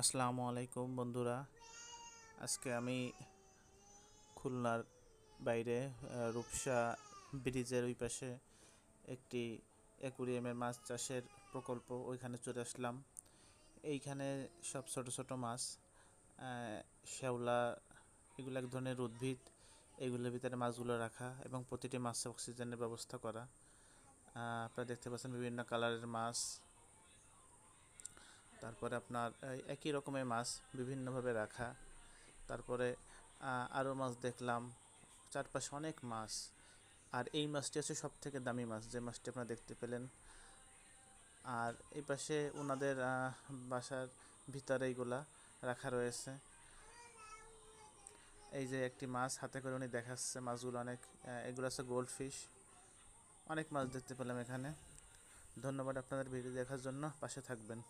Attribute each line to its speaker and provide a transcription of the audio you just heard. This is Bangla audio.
Speaker 1: আসসালামু আলাইকুম বন্ধুরা। আজকে আমি খুলনার বাইরে রূপসা ব্রিজের ওই পাশে একটি অ্যাকুরিয়ামের মাছ চাষের প্রকল্প, ওইখানে চলে আসলাম। এইখানে সব ছোট ছোট মাছ, শ্যাওলা, এগুলো এক ধরনের উদ্ভিদ। এগুলোর ভিতরে মাছগুলো রাখা এবং প্রতিটি মাছে অক্সিজেনের ব্যবস্থা করা। আপনারা দেখতে পাচ্ছেন বিভিন্ন কালারের মাছ। তারপরে আপনার একই রকমের মাছ বিভিন্নভাবে রাখা। তারপরে আরও মাছ দেখলাম, চারপাশে অনেক মাছ। আর এই মাছটি হচ্ছে সব থেকে দামি মাছ, যে মাছটি আপনারা দেখতে পেলেন। আর এই পাশে ওনাদের বাসার ভিতরে এইগুলা রাখা রয়েছে। এই যে একটি মাছ হাতে করে উনি দেখাচ্ছে, মাছগুলো অনেক, এগুলো হচ্ছে গোল্ড ফিশ। অনেক মাছ দেখতে পেলাম এখানে। ধন্যবাদ আপনাদের ভিডিও দেখার জন্য, পাশে থাকবেন।